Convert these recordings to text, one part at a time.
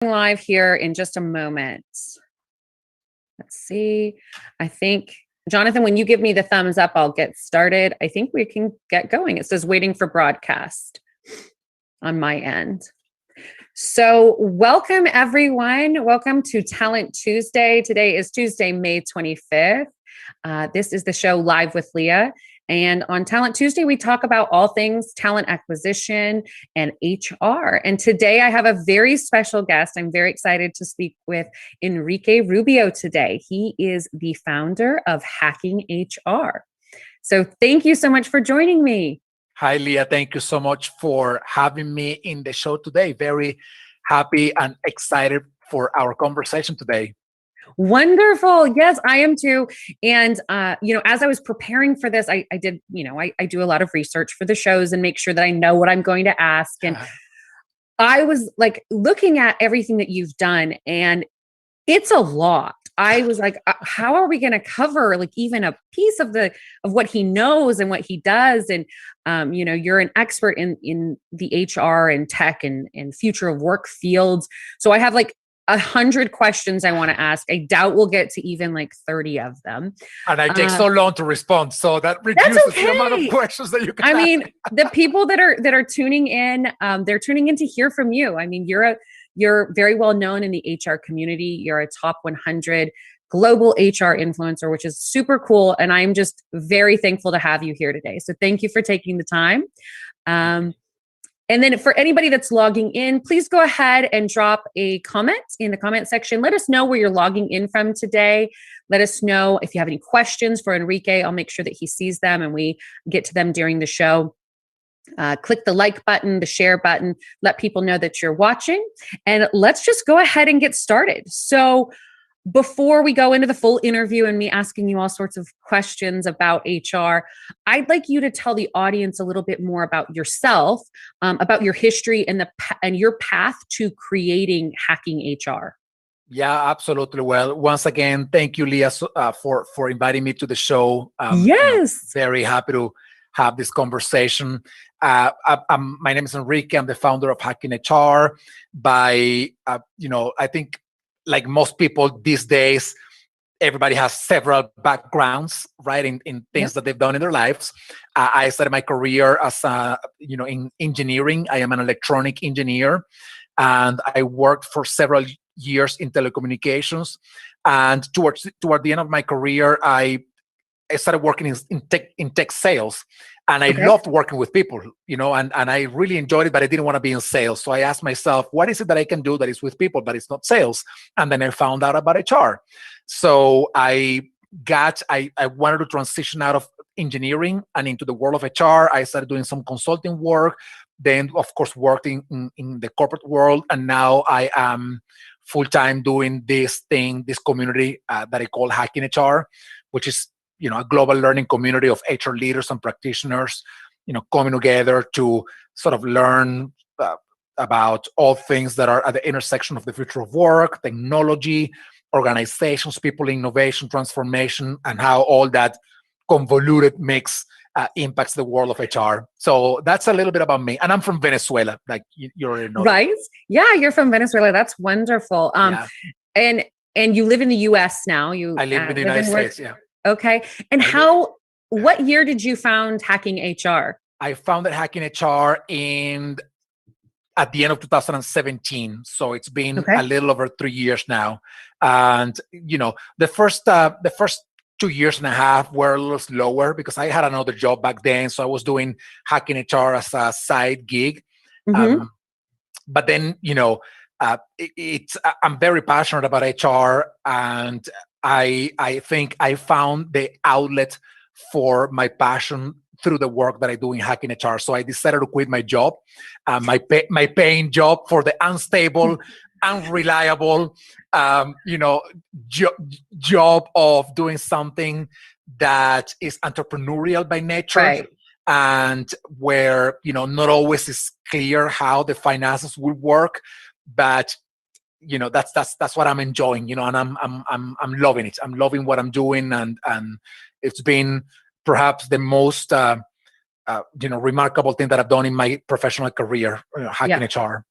Live here in just a moment. Let's see. I think, Jonathan, when you give me the thumbs up, I'll get started. I think we can get going. It says waiting for broadcast on my end. So welcome, everyone. Welcome to Talent Tuesday. Today is Tuesday, May 25th. This is the show Live with Leah. And on Talent Tuesday, we talk about all things talent acquisition and HR. And today I have a very special guest. I'm very excited to speak with Enrique Rubio today. He is the founder of Hacking HR. So thank you so much for joining me. Hi, Leah. Thank you so much for having me in the show today. Very happy and excited for our conversation today. Wonderful. Yes, I am too. And, as I was preparing for this, I did, I do a lot of research for the shows and make sure that I know what I'm going to ask. And I was like looking at everything that you've done, and it's a lot. I was like, how are we going to cover like even a piece of what he knows and what he does? And, you're an expert in the HR and tech and future of work fields. So I have like 100 questions I want to ask. I doubt we'll get to even like 30 of them. And I take so long to respond. So that reduces the amount of questions that you can ask. The people that are tuning in, they're tuning in to hear from you. I mean, you're very well known in the HR community. You're a top 100 global HR influencer, which is super cool. And I'm just very thankful to have you here today. So thank you for taking the time. And then for anybody that's logging in, please go ahead and drop a comment in the comment section. Let us know where you're logging in from today. Let us know if you have any questions for Enrique. I'll make sure that he sees them and we get to them during the show. Click the like button, the share button, let people know that you're watching. And let's just go ahead and get started. So before we go into the full interview and me asking you all sorts of questions about HR, I'd like you to tell the audience a little bit more about yourself, about your history and your path to creating Hacking HR. Yeah, absolutely. Well, once again, thank you, Leah, for inviting me to the show. Yes. Very happy to have this conversation. My name is Enrique. I'm the founder of Hacking HR. I think like most people these days, everybody has several backgrounds, right, in things that they've done in their lives. I started my career as, in engineering. I am an electronic engineer, and I worked for several years in telecommunications. And toward the end of my career, I started working in tech sales. And I loved working with people, and I really enjoyed it, but I didn't want to be in sales. So I asked myself, what is it that I can do that is with people, but it's not sales? And then I found out about HR. So I wanted to transition out of engineering and into the world of HR. I started doing some consulting work, then of course working in the corporate world. And now I am full-time doing this community that I call Hacking HR, which is a global learning community of HR leaders and practitioners, coming together to sort of learn about all things that are at the intersection of the future of work, technology, organizations, people, innovation, transformation, and how all that convoluted mix impacts the world of HR. So that's a little bit about me. And I'm from Venezuela, like you already know. Right? Yeah, you're from Venezuela. That's wonderful. And you live in the US now. I live in the United States, yeah. Okay. And what year did you found Hacking HR? I founded Hacking HR at the end of 2017. So it's been a little over 3 years now. And, the first 2 years and a half were a little slower because I had another job back then. So I was doing Hacking HR as a side gig. But then, I'm very passionate about HR, and I think I found the outlet for my passion through the work that I do in Hacking HR. So I decided to quit my job, my paying job, for the unstable, unreliable, job of doing something that is entrepreneurial by nature. Right. And where, not always is clear how the finances will work, but that's what I'm enjoying, and I'm loving it. I'm loving what I'm doing, and it's been perhaps the most remarkable thing that I've done in my professional career, Hacking HR.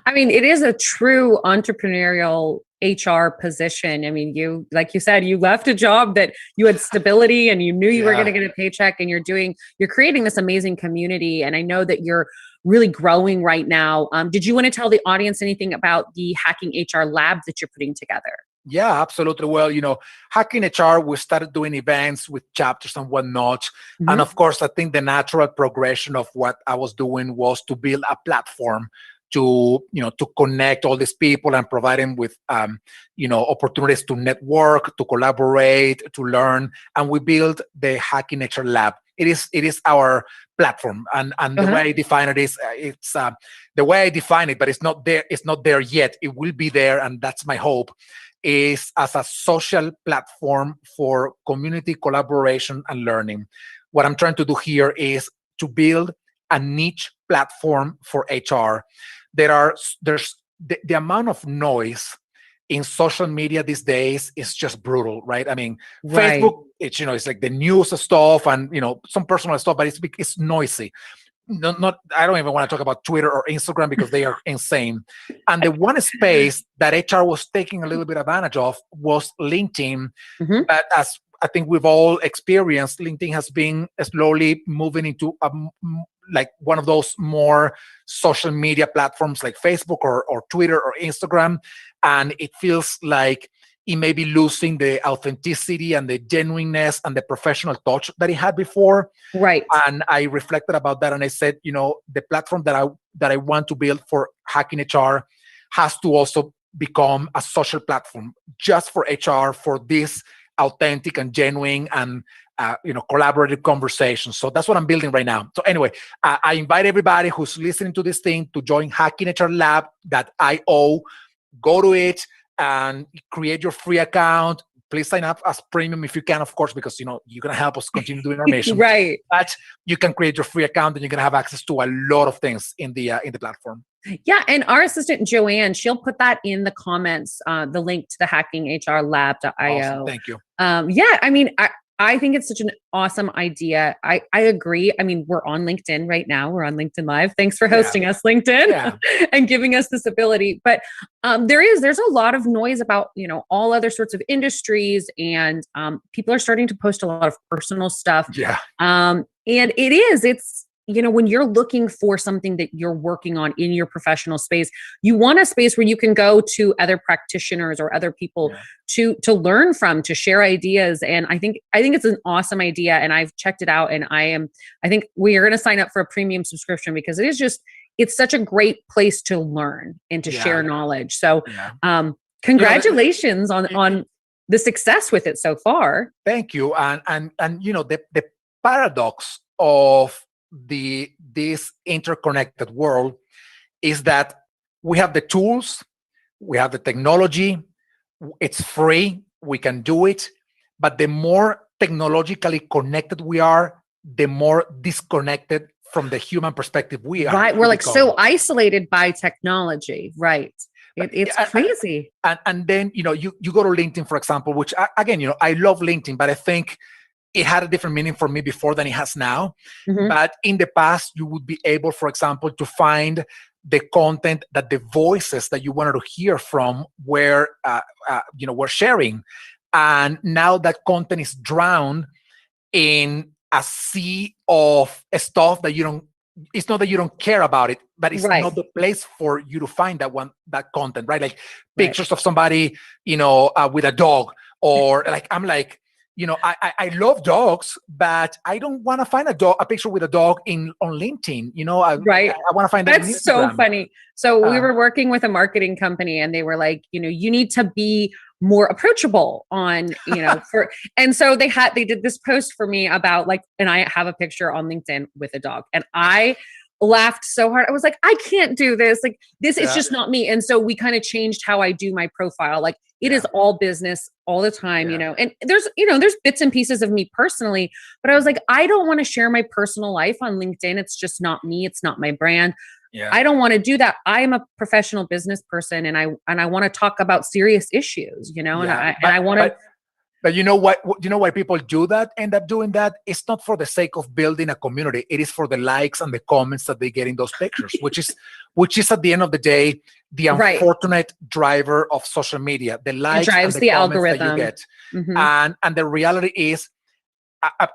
I mean, it is a true entrepreneurial HR position. I mean, you, like you said, you left a job that you had stability and you knew you were going to get a paycheck, and you're creating this amazing community. And I know that you're really growing right now. Did you want to tell the audience anything about the Hacking HR Lab that you're putting together? Yeah, absolutely. Well, Hacking HR, we started doing events with chapters and whatnot. And of course, I think the natural progression of what I was doing was to build a platform to connect all these people and provide them with opportunities to network, to collaborate, to learn. And we built the Hacking HR Lab. It is our platform, and the way I define it is it's the way I define it, but it's not there. It's not there yet. It will be there, and that's my hope. Is as a social platform for community collaboration and learning. What I'm trying to do here is to build a niche platform for HR. There's the amount of noise in social media these days is just brutal, right? I mean, Facebook, it's like the news stuff and some personal stuff, but it's noisy. Not I don't even want to talk about Twitter or Instagram because they are insane. And the one space that HR was taking a little bit advantage of was LinkedIn. But as I think we've all experienced, LinkedIn has been slowly moving into like one of those more social media platforms like Facebook or Twitter or Instagram. And it feels like it may be losing the authenticity and the genuineness and the professional touch that it had before. Right. And I reflected about that and I said, the platform that I want to build for Hacking HR has to also become a social platform just for HR, for this authentic and genuine and collaborative conversations. So that's what I'm building right now. So anyway, I invite everybody who's listening to this thing to join hackinghrlab.io. Go to it and create your free account. Please sign up as premium if you can, of course, because you're going to help us continue doing our mission. Right. But you can create your free account and you're going to have access to a lot of things in the platform. Yeah, and our assistant Joanne, she'll put that in the comments, the link to the hackinghrlab.io. Awesome. Thank you. Yeah, I mean, I think it's such an awesome idea. I agree. I mean, we're on LinkedIn right now. We're on LinkedIn Live. Thanks for hosting us, LinkedIn, and giving us this ability. But there's a lot of noise about, all other sorts of industries, and people are starting to post a lot of personal stuff. Yeah. And it's when you're looking for something that you're working on in your professional space, you want a space where you can go to other practitioners or other people to learn from, to share ideas. And I think it's an awesome idea. And I've checked it out, and I think we are going to sign up for a premium subscription because it's such a great place to learn and to share knowledge. So, congratulations on the success with it so far. Thank you. And the paradox of this interconnected world is that we have the tools, we have the technology, it's free, we can do it, but the more technologically connected we are, the more disconnected from the human perspective we are. Right, we're like so isolated by technology, right? It's crazy. And then you go to LinkedIn, for example, which again, I love LinkedIn, but I think it had a different meaning for me before than it has now. But in the past, you would be able, for example, to find the content that the voices that you wanted to hear from were sharing. And now that content is drowned in a sea of stuff that it's not that you don't care about it, but it's not the place for you to find that content, right? Like pictures of somebody, with a dog, or like, I'm like, I love dogs, but I don't want to find a picture with a dog on LinkedIn. I want to find that. That's so funny. So we were working with a marketing company, and they were like, you need to be more approachable on, and so they did this post for me about and I have a picture on LinkedIn with a dog, and I laughed so hard. I was like, I can't do this. Like this is just not me. And so we kind of changed how I do my profile. Like it is all business all the time, and there's bits and pieces of me personally, but I was like, I don't want to share my personal life on LinkedIn. It's just not me. It's not my brand. I don't want to do that. I'm a professional business person, and I want to talk about serious issues, and I want to. But you know what? You know why people do that? End up doing that? It's not for the sake of building a community. It is for the likes and the comments that they get in those pictures, which is at the end of the day the unfortunate driver of social media. The likes and the comments algorithm that you get, and the reality is,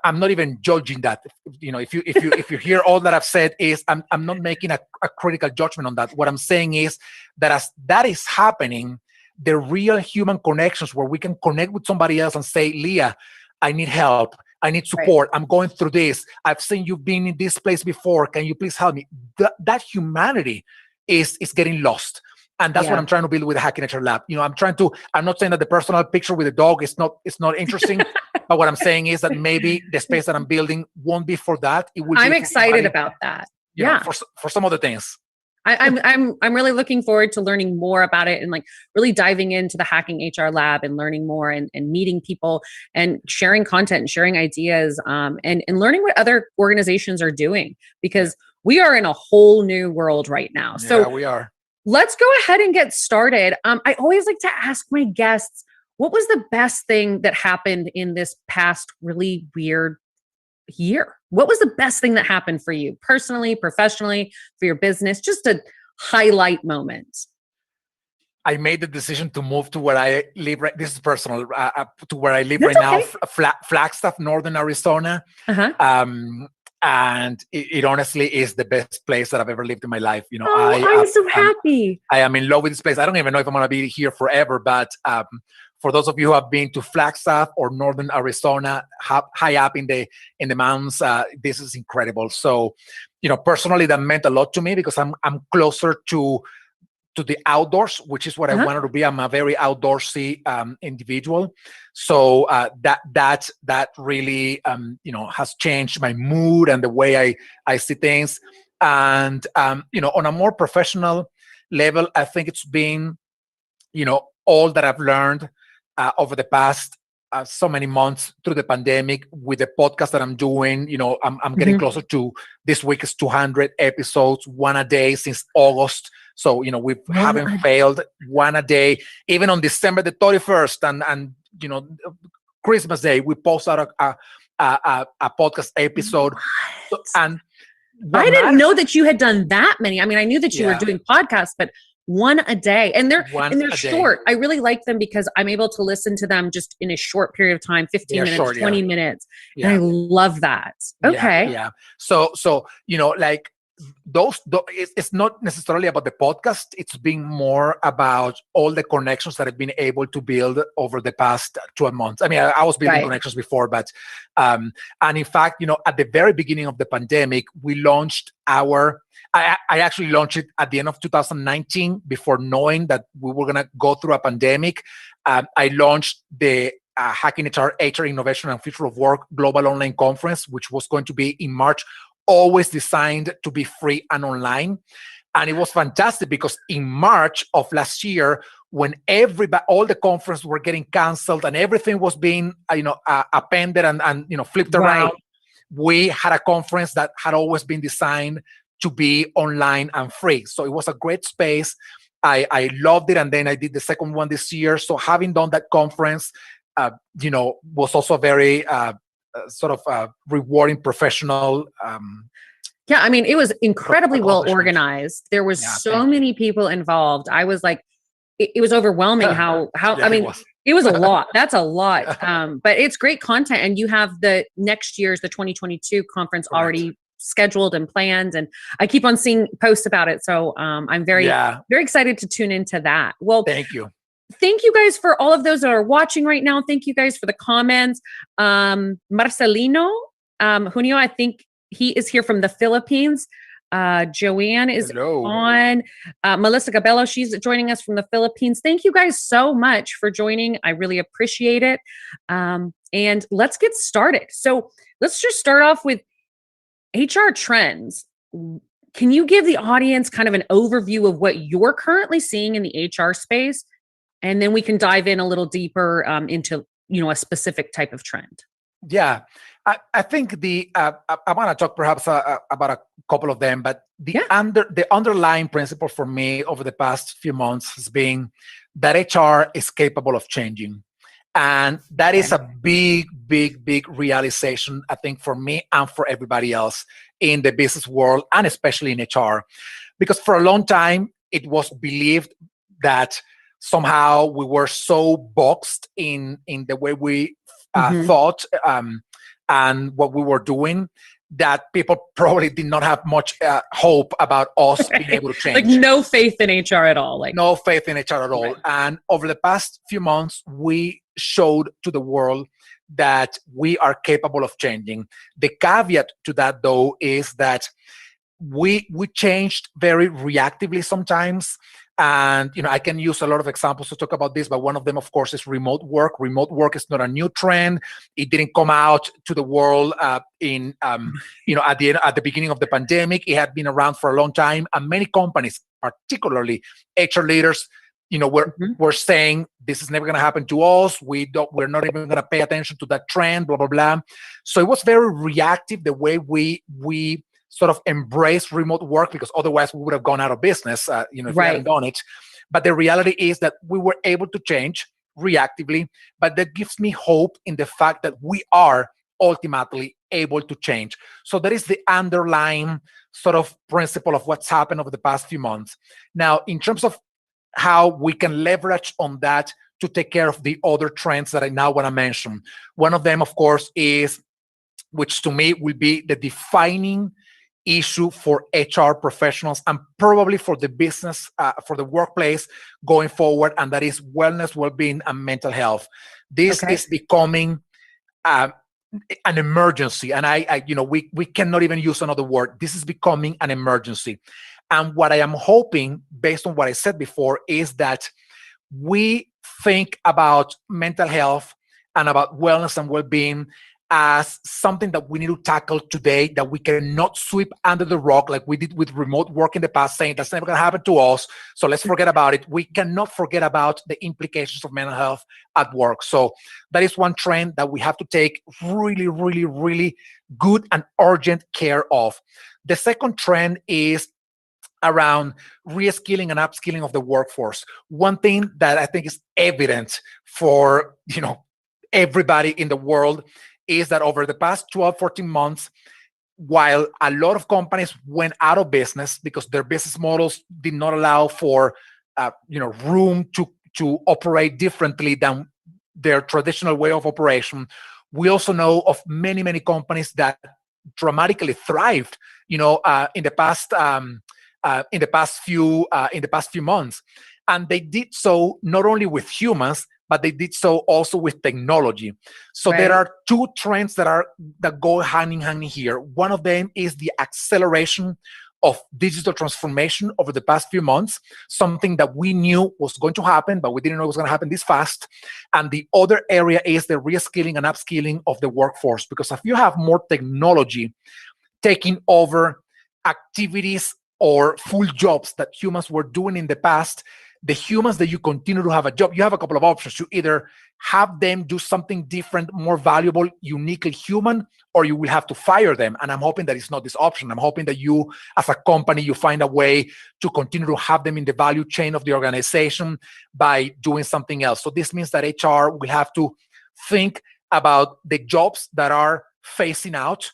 I'm not even judging that. You know, if you hear all that I've said, is I'm not making a critical judgment on that. What I'm saying is that as that is happening, the real human connections where we can connect with somebody else and say, Leah, I need help. I need support. I'm going through this. I've seen you've been in this place before. Can you please help me? That humanity is getting lost. And that's what I'm trying to build with the Hacking HR Lab. You know, I'm not saying that the personal picture with the dog is not interesting, but what I'm saying is that maybe the space that I'm building won't be for that. It will. I'm excited about that. Yeah, for some other things. I'm really looking forward to learning more about it and like really diving into the Hacking HR Lab and learning more and meeting people and sharing content and sharing ideas and learning what other organizations are doing, because we are in a whole new world right now. So we are. Let's go ahead and get started. I always like to ask my guests, what was the best thing that happened in this past really weird year? What was the best thing that happened for you personally, professionally, for your business? Just a highlight moment. I made the decision to move to where I live. This is personal. To where I live now, Flagstaff, Northern Arizona. And it honestly is the best place that I've ever lived in my life. You know, I'm so happy. I am in love with this place. I don't even know if I'm going to be here forever, but for those of you who have been to Flagstaff or Northern Arizona, high up in the mountains, this is incredible. So, you know, personally, that meant a lot to me because I'm closer to the outdoors, which is what I wanted to be. I'm a very outdoorsy individual. So that really, you know, has changed my mood and the way I see things. And, you know, on a more professional level, I think it's been, you know, all that I've learned over the past so many months through the pandemic with the podcast that I'm doing. You know, I'm getting closer to, this week is 200 episodes, one a day since August. So, you know, we haven't failed, one a day. Even on December the 31st and you know, Christmas Day, we post out a podcast episode. So, and I didn't know that you had done that many. I mean, I knew that you were doing podcasts, but one a day, and they're short. I really like them because I'm able to listen to them just in a short period of time, 15 minutes, short, 20 minutes. And I love that. Okay. Yeah. So, you know, like it's not necessarily about the podcast. It's been more about all the connections that I've been able to build over the past 12 months. I mean, I was building connections before, but, and in fact, you know, at the very beginning of the pandemic, we launched I actually launched it at the end of 2019 before knowing that we were going to go through a pandemic. I launched the Hacking HR Innovation and Future of Work Global Online Conference, which was going to be in March, always designed to be free and online. And it was fantastic because in March of last year, when all the conferences were getting canceled and everything was being, you know, appended and you know, flipped around, we had a conference that had always been designed to be online and free. So it was a great space. I loved it. And then I did the second one this year. So having done that conference, you know, was also very sort of rewarding professional. Yeah, I mean, it was incredibly well organized. There was so many people involved. I was like, it was overwhelming how I mean, it was a lot. That's a lot. But it's great content. And you have the next year's, the 2022 conference already scheduled and planned. And I keep on seeing posts about it. So I'm very, very excited to tune into that. Well, thank you. Thank you guys for all of those that are watching right now. Thank you guys for the comments. Marcelino Junio, I think he is here from the Philippines. Joanne is on. Melissa Gabello, she's joining us from the Philippines. Thank you guys so much for joining. I really appreciate it. And let's get started. So let's just start off with HR trends. Can you give the audience kind of an overview of what you're currently seeing in the HR space? And then we can dive in a little deeper into, you know, a specific type of trend. Yeah, I think I want to talk perhaps about a couple of them, but the underlying principle for me over the past few months has been that HR is capable of changing. And that is a big, big, big realization, I think, for me and for everybody else in the business world, and especially in HR. Because for a long time, it was believed that somehow we were so boxed in the way we thought and what we were doing, that people probably did not have much hope about us being able to change. Like no faith in HR at all. Like no faith in HR at all. Right. And over the past few months, we showed to the world that we are capable of changing. The caveat to that, though, is that we changed very reactively sometimes. And I can use a lot of examples to talk about this, but one of them, of course, is remote work. Remote work is not a new trend. It didn't come out to the world at the beginning of the pandemic. It had been around for a long time, and many companies, particularly HR leaders, we're saying this is never going to happen to us. We're not even going to pay attention to that trend. Blah blah blah. So it was very reactive the way we sort of embrace remote work, because otherwise we would have gone out of business, if we hadn't done it. But the reality is that we were able to change reactively, but that gives me hope in the fact that we are ultimately able to change. So that is the underlying sort of principle of what's happened over the past few months. Now, in terms of how we can leverage on that to take care of the other trends that I now want to mention, one of them, of course, is, which to me will be the defining issue for HR professionals and probably for the business, for the workplace going forward, and that is wellness, well-being, and mental health. This is becoming an emergency, and we cannot even use another word. This is becoming an emergency, and what I am hoping, based on what I said before, is that we think about mental health and about wellness and well-being as something that we need to tackle today, that we cannot sweep under the rug like we did with remote work in the past, saying that's never going to happen to us, so let's forget about it. We cannot forget about the implications of mental health at work. So that is one trend that we have to take really, really, really good and urgent care of. The second trend is around reskilling and upskilling of the workforce. One thing that I think is evident for everybody in the world is that over the past 12, 14 months, while a lot of companies went out of business because their business models did not allow for room to operate differently than their traditional way of operation, we also know of many, many companies that dramatically thrived in the past few months. And they did so not only with humans, but they did so also with technology. So there are two trends that go hand in hand here. One of them is the acceleration of digital transformation over the past few months, something that we knew was going to happen, but we didn't know it was going to happen this fast. And the other area is the reskilling and upskilling of the workforce, because if you have more technology taking over activities or full jobs that humans were doing in the past, the humans that you continue to have a job, you have a couple of options. You either have them do something different, more valuable, uniquely human, or you will have to fire them. And I'm hoping that it's not this option. I'm hoping that you, as a company, you find a way to continue to have them in the value chain of the organization by doing something else. So this means that HR will have to think about the jobs that are phasing out,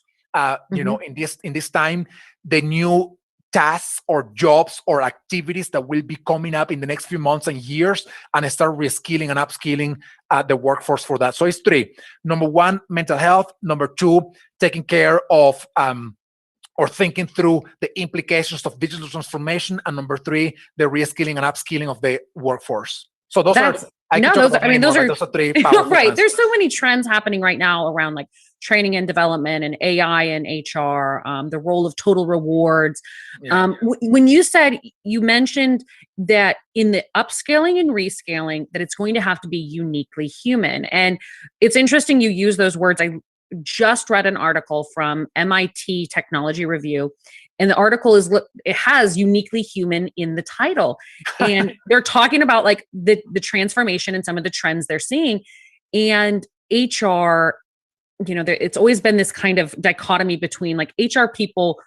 in this time, the new tasks or jobs or activities that will be coming up in the next few months and years, and start reskilling and upskilling the workforce for that. So it's three. Number one, mental health. Number two, taking care of or thinking through the implications of digital transformation. And number three, the reskilling and upskilling of the workforce. So those are three powerful right. trends. There's so many trends happening right now around like training and development and AI and HR, the role of total rewards. Yeah. When you mentioned that in the upscaling and rescaling, that it's going to have to be uniquely human. And it's interesting you use those words. I just read an article from MIT Technology Review, and the article it has uniquely human in the title. And they're talking about like the transformation and some of the trends they're seeing. And HR, it's always been this kind of dichotomy between like HR people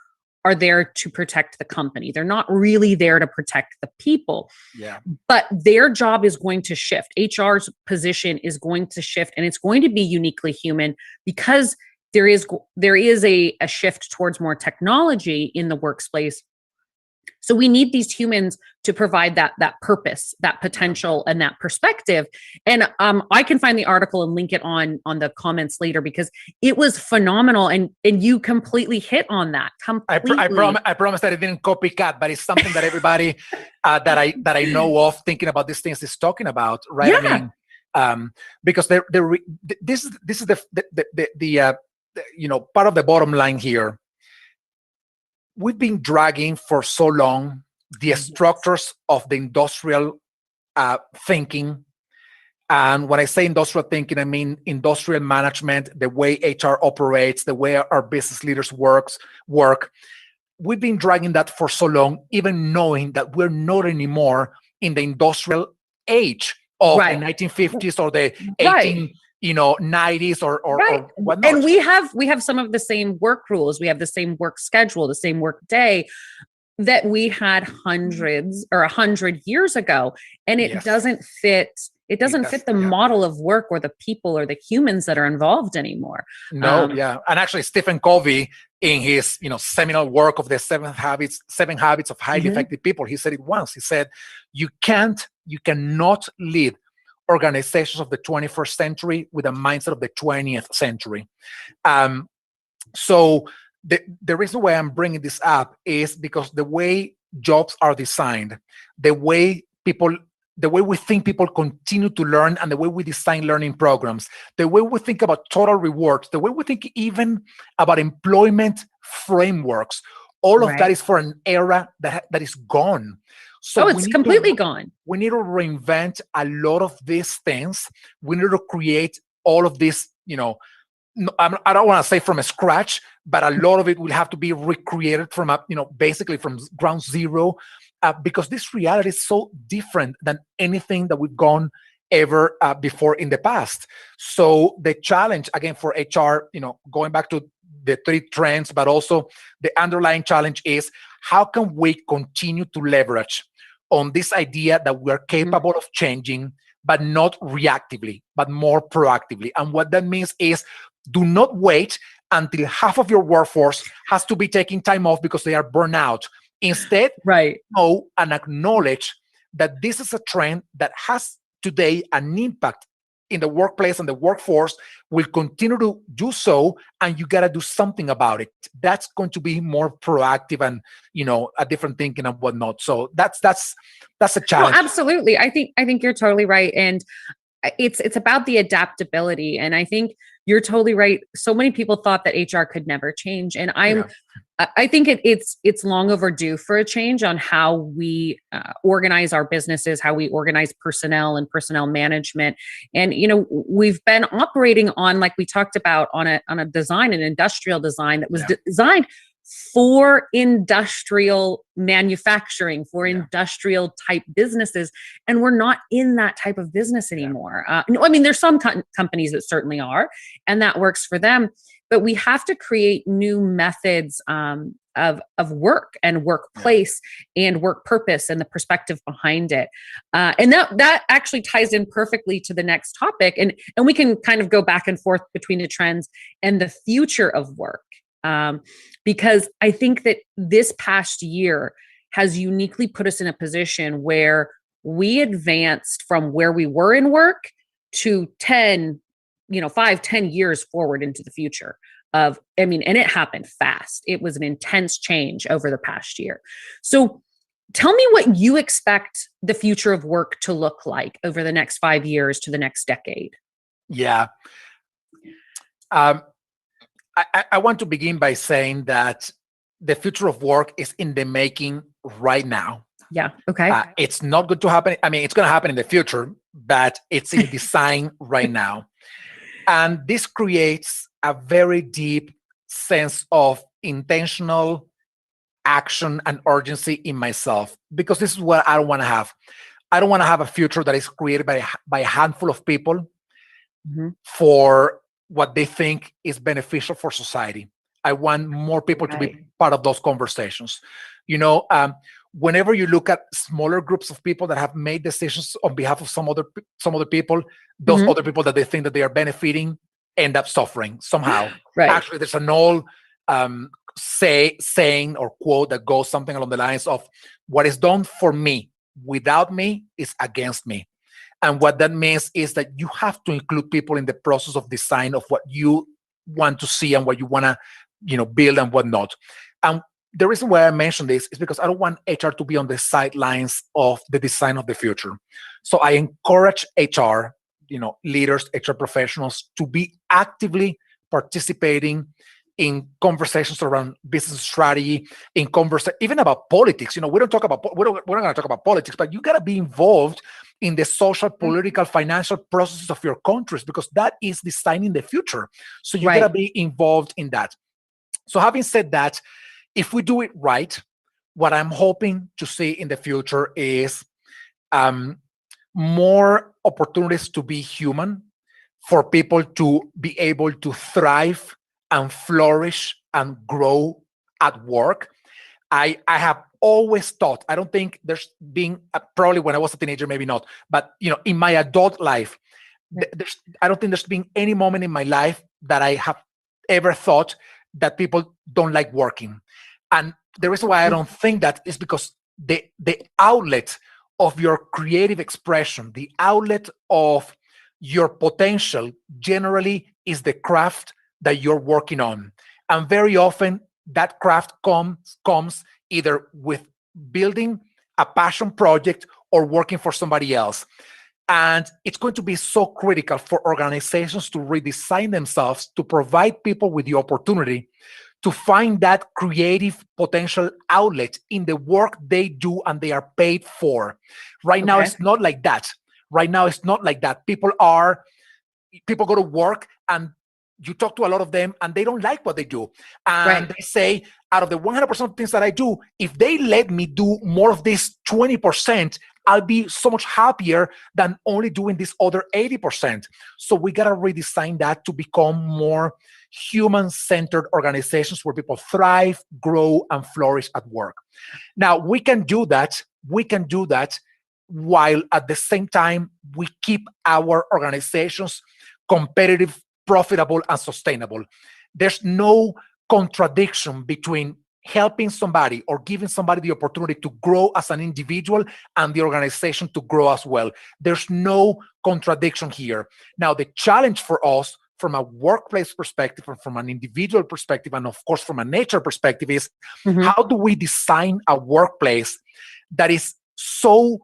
are there to protect the company. They're not really there to protect the people. Yeah. But their job is going to shift. HR's position is going to shift, and it's going to be uniquely human because there is a shift towards more technology in the workplace. So we need these humans to provide that purpose, that potential, and that perspective. And I can find the article and link it on the comments later because it was phenomenal, and you completely hit on that. I promise that I didn't copycat, but it's something that everybody that I know of thinking about these things is talking about, right? Yeah. I mean, because this is the part of the bottom line here. We've been dragging for so long the structures of the industrial thinking. And when I say industrial thinking, I mean industrial management, the way HR operates, the way our business leaders work. We've been dragging that for so long, even knowing that we're not anymore in the industrial age of the 1950s or the 90s or whatnot. And we have some of the same work rules. We have the same work schedule, the same work day that we had hundreds or 100 years ago. And it doesn't fit. It doesn't fit the model of work or the people or the humans that are involved anymore. No, and actually Stephen Covey, in his seminal work of the seven habits of highly effective people, he said it once. He said, you cannot lead organizations of the 21st century with a mindset of the 20th century. So the reason why I'm bringing this up is because the way jobs are designed, the way we think people continue to learn, and the way we design learning programs, the way we think about total rewards, the way we think even about employment frameworks, all of that is for an era that is gone. So it's completely gone. We need to reinvent a lot of these things. We need to create all of this, I don't want to say from scratch, but a lot of it will have to be recreated from basically from ground zero, because this reality is so different than anything that we've gone ever before in the past. So the challenge again for HR, going back to the 3 trends, but also the underlying challenge is how can we continue to leverage on this idea that we're capable of changing, but not reactively, but more proactively. And what that means is do not wait until half of your workforce has to be taking time off because they are burnt out. Instead, know and acknowledge that this is a trend that has today an impact in the workplace, and the workforce will continue to do so, and you got to do something about it. That's going to be more proactive and a different thinking and whatnot. So that's a challenge. No, absolutely. I think you're totally right, and it's about the adaptability. And I think you're totally right. So many people thought that HR could never change, and I think it's long overdue for a change on how we organize our businesses, how we organize personnel and personnel management. And we've been operating on, like we talked about, on a design, an industrial design that was designed for industrial manufacturing, for industrial type businesses, and we're not in that type of business anymore. There's some companies that certainly are, and that works for them. But we have to create new methods of work and workplace and work purpose and the perspective behind it. And that actually ties in perfectly to the next topic. And we can kind of go back and forth between the trends and the future of work. Because I think that this past year has uniquely put us in a position where we advanced from where we were in work to 5-10 years forward into the future and it happened fast. It was an intense change over the past year. So tell me what you expect the future of work to look like over the next 5 years to the next decade. Yeah. I want to begin by saying that the future of work is in the making right now. Yeah. Okay. It's not going to happen. It's going to happen in the future, but it's in design right now. And this creates a very deep sense of intentional action and urgency in myself, because this is what I don't want to have. I don't want to have a future that is created by a handful of people for what they think is beneficial for society. I want more people to Right. be part of those conversations. Whenever you look at smaller groups of people that have made decisions on behalf of some other people, those Mhm. other people that they think that they are benefiting end up suffering somehow. Right. Actually, there's an old saying or quote that goes something along the lines of, what is done for me without me is against me. And what that means is that you have to include people in the process of design of what you want to see and what you want to, build and whatnot. And the reason why I mentioned this is because I don't want HR to be on the sidelines of the design of the future. So I encourage HR, leaders, HR professionals to be actively participating in conversations around business strategy, even about politics. We're not going to talk about politics, but you got to be involved in the social, political, financial processes of your countries, because that is designing the future. So you got to be involved in that. So having said that, if we do it right, what I'm hoping to see in the future is more opportunities to be human, for people to be able to thrive and flourish and grow at work. I have always thought, I don't think there's been, probably when I was a teenager, maybe not, but in my adult life, I don't think there's been any moment in my life that I have ever thought that people don't like working. And the reason why I don't think that is because the outlet of your creative expression, the outlet of your potential generally is the craft that you're working on. And very often that craft comes either with building a passion project or working for somebody else. And it's going to be so critical for organizations to redesign themselves to provide people with the opportunity to find that creative potential outlet in the work they do and they are paid for. Right now, it's not like that. People go to work and you talk to a lot of them and they don't like what they do. And they say, out of the 100% of things that I do, if they let me do more of this 20%, I'll be so much happier than only doing this other 80%. So we got to redesign that to become more human-centered organizations where people thrive, grow, and flourish at work. Now, we can do that while at the same time we keep our organizations competitive, profitable, and sustainable. There's no contradiction between helping somebody or giving somebody the opportunity to grow as an individual and the organization to grow as well. There's no contradiction here. Now, the challenge for us from a workplace perspective and from an individual perspective, and of course from a nature perspective, is how do we design a workplace that is so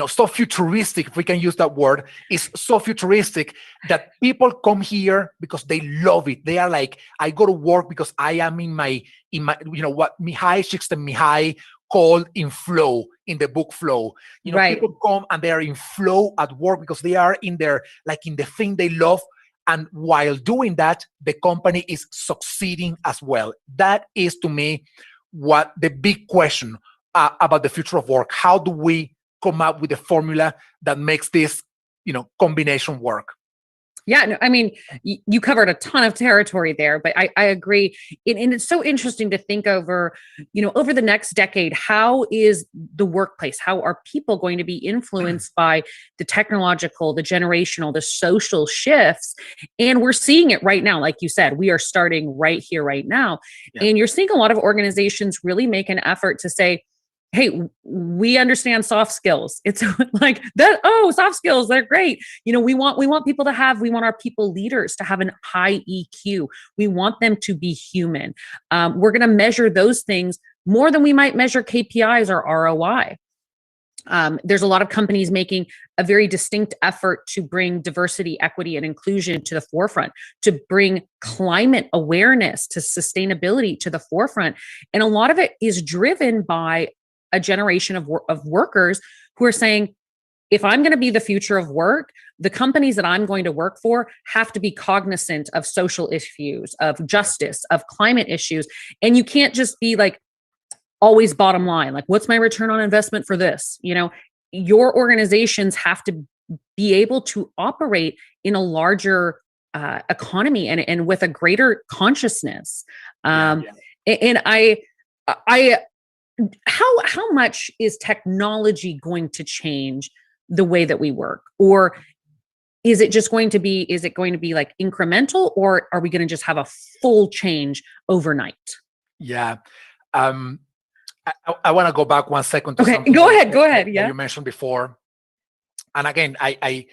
so futuristic, if we can use that word, is so futuristic that people come here because they love it. They are like, I go to work because I am in my what Mihai Csikszentmihalyi called in flow, in the book Flow. People come and they are in flow at work because they are in their, like in the thing they love. And while doing that, the company is succeeding as well. That is, to me, what the big question about the future of work. How do we come up with a formula that makes this, combination work? Yeah, no, I mean, you covered a ton of territory there, but I agree. And it's so interesting to think over, over the next decade, how is the workplace, how are people going to be influenced by the technological, the generational, the social shifts? And we're seeing it right now. Like you said, we are starting right here, right now. Yeah. And you're seeing a lot of organizations really make an effort to say, hey, we understand soft skills. It's like that. Oh, soft skills, they're great. We want people to have, we want our people leaders to have an high EQ. We want them to be human. We're going to measure those things more than we might measure KPIs or ROI. There's a lot of companies making a very distinct effort to bring diversity, equity, and inclusion to the forefront, to bring climate awareness to sustainability to the forefront. And a lot of it is driven by a generation of workers who are saying, if I'm going to be the future of work, the companies that I'm going to work for have to be cognizant of social issues, of justice, of climate issues. And you can't just be like always bottom line, like, what's my return on investment for this? Your organizations have to be able to operate in a larger economy and with a greater consciousness. Yeah. And how much is technology going to change the way that we work? Or is it going to be like incremental, or are we going to just have a full change overnight? Yeah. I want to go back 1 second to Okay, something go ahead. that Yeah. you mentioned before. And again, I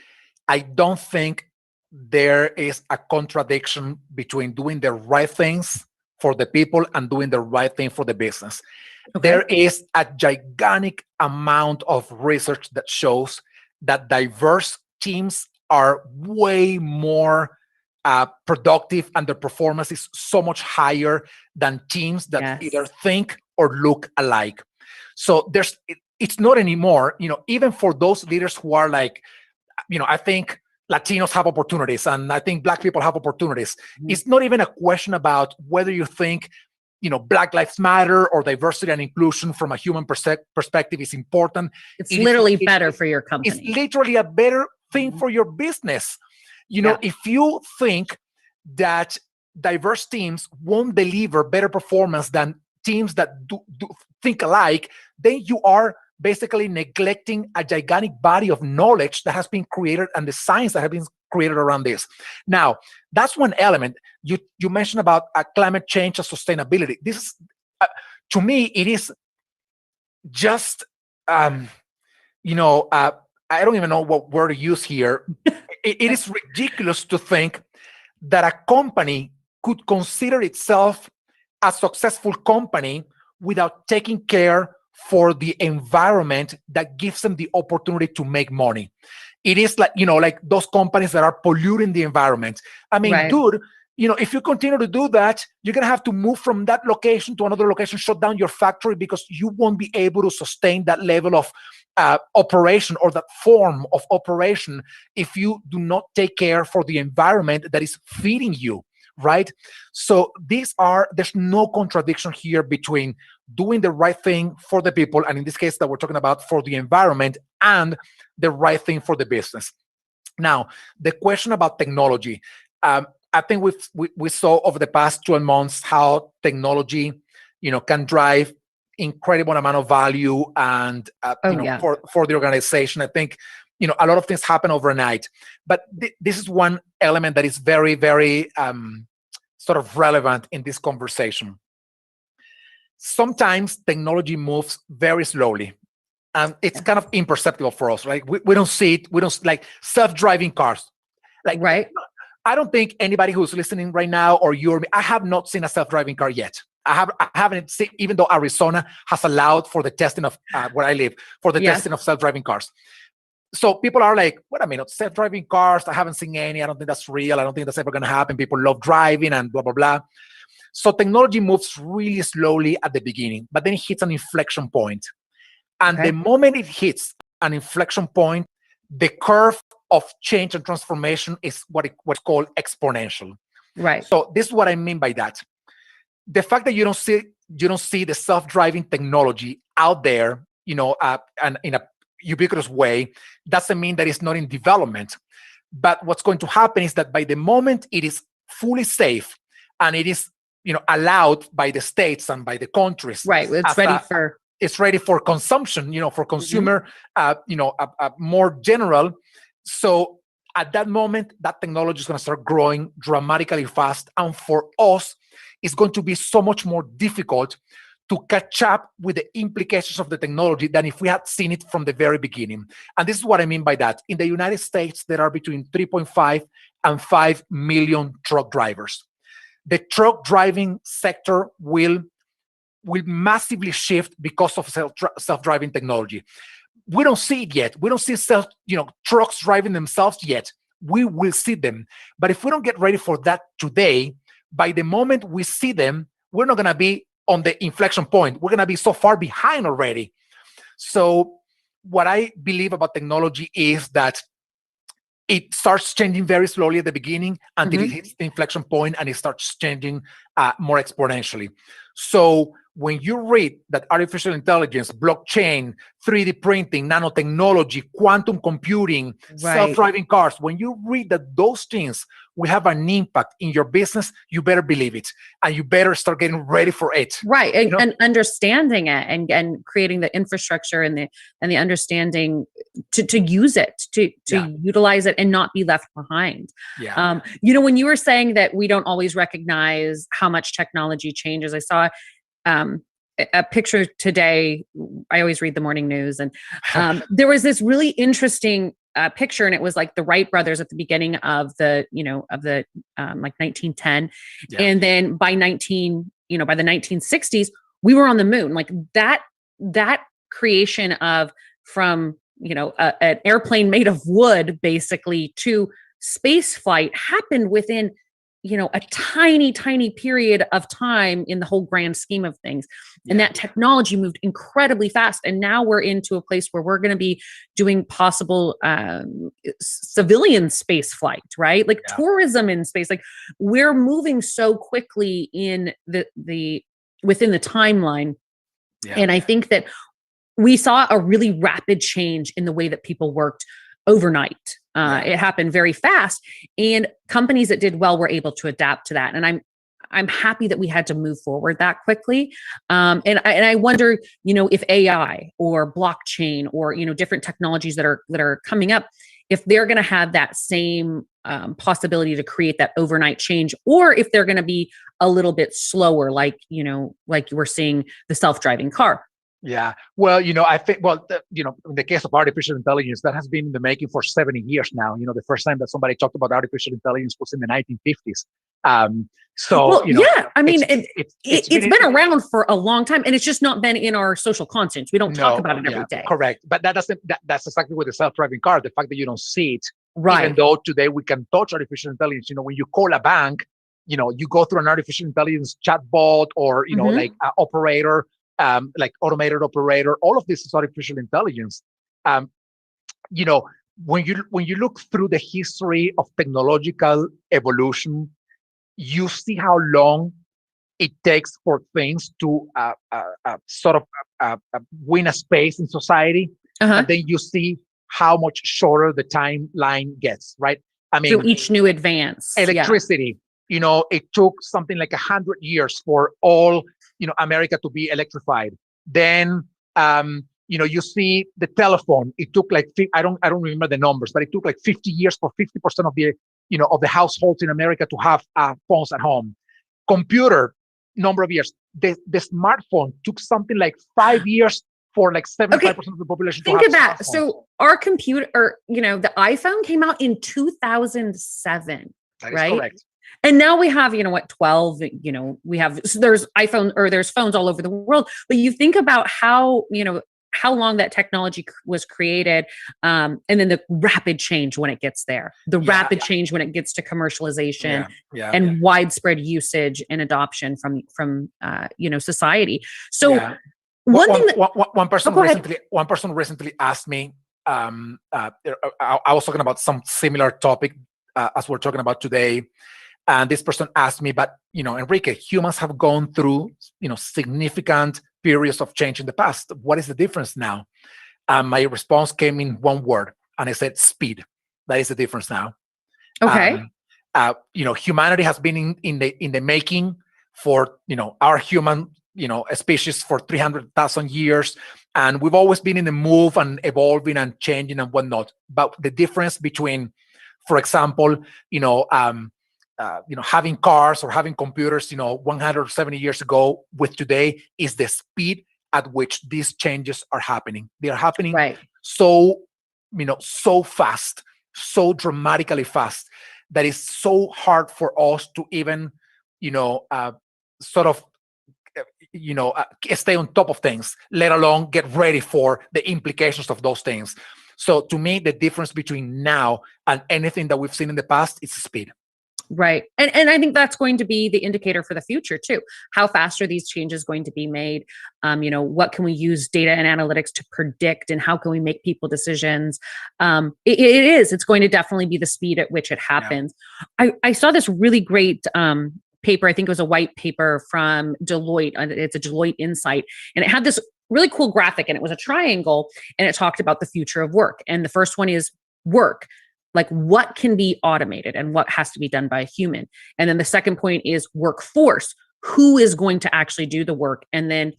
don't think there is a contradiction between doing the right things for the people and doing the right thing for the business. Okay. There is a gigantic amount of research that shows that diverse teams are way more productive, and their performance is so much higher than teams that either think or look alike. So it's not anymore, even for those leaders who are like, I think Latinos have opportunities and I think Black people have opportunities. Mm-hmm. It's not even a question about whether you think, Black Lives Matter or diversity and inclusion from a human perspective is important. It's literally better for your company. It's literally a better thing for your business. If you think that diverse teams won't deliver better performance than teams that do think alike, then you are basically neglecting a gigantic body of knowledge that has been created and the science that has been created around this. Now, that's one element. You mentioned about climate change and sustainability. This is, to me, it is just, I don't even know what word to use here. It is ridiculous to think that a company could consider itself a successful company without taking care for the environment that gives them the opportunity to make money. It is like, like those companies that are polluting the environment. I mean, dude, if you continue to do that, you're going to have to move from that location to another location, shut down your factory, because you won't be able to sustain that level of operation or that form of operation if you do not take care for the environment that is feeding you, right? So there's no contradiction here between doing the right thing for the people, and in this case that we're talking about for the environment, and the right thing for the business. Now, the question about technology, I think we saw over the past 12 months how technology, can drive incredible amount of value and for the organization. I think a lot of things happen overnight, but this is one element that is very, very sort of relevant in this conversation. Sometimes technology moves very slowly, and it's kind of imperceptible for us, right? We don't see it. We don't, like self-driving cars, like, right? I don't think anybody who's listening right now, or you or me, I have not seen a self-driving car yet. I haven't seen, even though Arizona has allowed for the testing of where I live, for the testing of self-driving cars. So people are like, wait a minute, self-driving cars, I haven't seen any. I don't think that's real. I don't think that's ever going to happen. People love driving and blah, blah, blah. So technology moves really slowly at the beginning, but then it hits an inflection point. And the moment it hits an inflection point, the curve of change and transformation is what's called exponential. Right. So this is what I mean by that. The fact that you don't see the self-driving technology out there, and in a ubiquitous way, doesn't mean that it's not in development. But what's going to happen is that by the moment it is fully safe and it is, allowed by the states and by the countries, right? It's ready for consumption, for consumer, more general. So at that moment, that technology is going to start growing dramatically fast. And for us, it's going to be so much more difficult to catch up with the implications of the technology than if we had seen it from the very beginning. And this is what I mean by that. In the United States, there are between 3.5 and 5 million truck drivers. The truck driving sector will massively shift because of self-driving technology. We don't see it yet. We don't see trucks driving themselves yet. We will see them. But if we don't get ready for that today, by the moment we see them, we're not going to be on the inflection point. We're going to be so far behind already. So what I believe about technology is that it starts changing very slowly at the beginning until it hits the inflection point, and it starts changing more exponentially. So when you read that artificial intelligence, blockchain, 3D printing, nanotechnology, quantum computing, self-driving cars, when you read that those things will have an impact in your business, you better believe it. And you better start getting ready for it. Right. And understanding it and creating the infrastructure and the understanding to use it, to utilize it and not be left behind. Yeah. When you were saying that we don't always recognize how much technology changes, I saw a picture today. I always read the morning news, and there was this really interesting picture, and it was like the Wright brothers at the beginning of the like 1910, and then by the 1960s, we were on the moon. Like that creation of from an airplane made of wood basically to space flight happened within a tiny period of time in the whole grand scheme of things. And that technology moved incredibly fast. And now we're into a place where we're going to be doing possible civilian space flight, right? Like tourism in space. Like we're moving so quickly in within the timeline. And I think that we saw a really rapid change in the way that people worked overnight. It happened very fast, and companies that did well were able to adapt to that. And I'm happy that we had to move forward that quickly. And I wonder, if AI or blockchain or different technologies that are coming up, if they're going to have that same possibility to create that overnight change, or if they're going to be a little bit slower, like we're seeing the self-driving car. Yeah. Well, I think, in the case of artificial intelligence, that has been in the making for 70 years now. The first time that somebody talked about artificial intelligence was in the 1950s. It's been around for a long time, and it's just not been in our social conscience. We don't talk about it every day. Correct. But that's exactly with the self-driving car. The fact that you don't see it, right? Even though today we can touch artificial intelligence. When you call a bank, you go through an artificial intelligence chatbot or, like an operator. Like automated operator, all of this is artificial intelligence. When you look through the history of technological evolution, you see how long it takes for things to win a space in society, and then you see how much shorter the timeline gets. Right? I mean, through each new advance, electricity. It took something like 100 years for all America to be electrified. Then, you see the telephone. It took like I don't remember the numbers, but it took like 50 years for 50% of the households in America to have phones at home. Computer, number of years. The smartphone took something like 5 years for like 75% of the population. Think of that. So our computer, the iPhone came out in 2007. That is correct. And now we have, 12, there's iPhone or there's phones all over the world, but you think about how long that technology was created. And then the rapid change when it gets there, rapid change when it gets to commercialization and widespread usage and adoption from society. So one person recently asked me, I was talking about some similar topic as we're talking about today. And this person asked me, but, Enrique, humans have gone through, significant periods of change in the past. What is the difference now? And my response came in one word, and I said, speed. That is the difference now. Okay. Humanity has been in the making for, our human, species for 300,000 years. And we've always been in the move and evolving and changing and whatnot. But the difference between, for example, having cars or having computers, 170 years ago with today is the speed at which these changes are happening. They are happening so fast, so dramatically fast that it's so hard for us to even, stay on top of things, let alone get ready for the implications of those things. So to me, the difference between now and anything that we've seen in the past is speed. Right. And I think that's going to be the indicator for the future too. How fast are these changes going to be made? What can we use data and analytics to predict, and how can we make people decisions? It's going to definitely be the speed at which it happens. I saw this really great paper. I think it was a white paper from Deloitte. It's a Deloitte Insight. And it had this really cool graphic, and it was a triangle, and it talked about the future of work. And the first one is work. Like, what can be automated and what has to be done by a human. And then the second point is workforce. Who is going to actually do the work? And then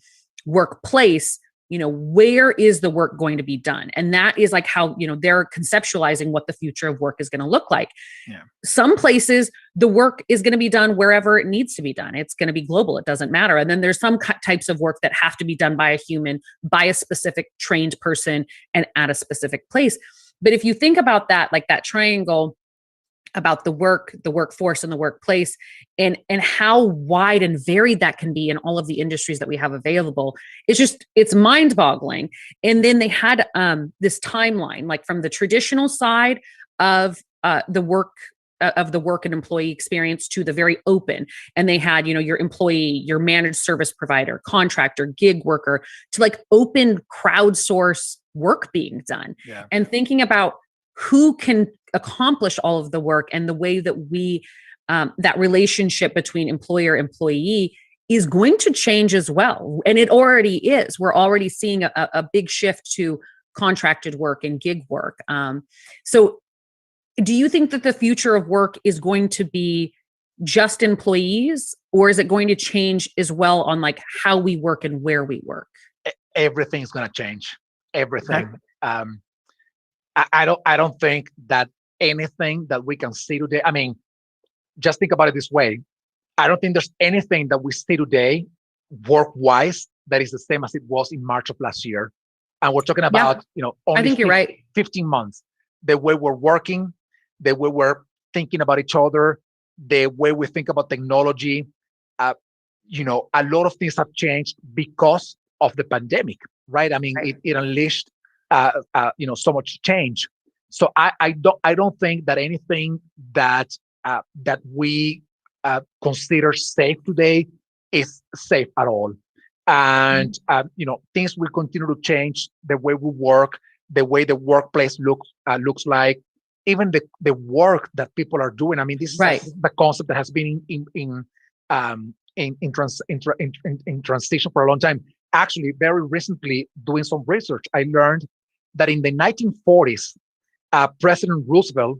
workplace, where is the work going to be done? And that is like how, they're conceptualizing what the future of work is going to look like. Yeah. Some places, the work is going to be done wherever it needs to be done. It's going to be global. It doesn't matter. And then there's some types of work that have to be done by a human, by a specific trained person, and at a specific place. But if you think about that, like that triangle about the workforce, and the workplace, and how wide and varied that can be in all of the industries that we have available, it's mind-boggling. And then they had this timeline, like from the traditional side of the work and employee experience to the very open. And they had, your employee, your managed service provider, contractor, gig worker, to like open crowdsource work being done. Yeah. And thinking about who can accomplish all of the work, and the way that we, that relationship between employer employee is going to change as well. And it already is. We're already seeing a big shift to contracted work and gig work. So do you think that the future of work is going to be just employees, or is it going to change as well on like how we work and where we work? Everything's going to change. Everything. Okay. I don't think that anything that we can see today, I mean, just think about it this way. I don't think there's anything that we see today work-wise that is the same as it was in March of last year. And we're talking about, only I think you're right. 15 months. The way we're working, the way we're thinking about each other, the way we think about technology, a lot of things have changed because of the pandemic, right? I mean, right. It unleashed, so much change. So I don't think that anything that we consider safe today is safe at all. And things will continue to change, the way we work, the way the workplace looks like, even the work that people are doing. I mean, this is right. The concept that has been in transition for a long time. Actually, very recently, doing some research, I learned that in the 1940s, President Roosevelt,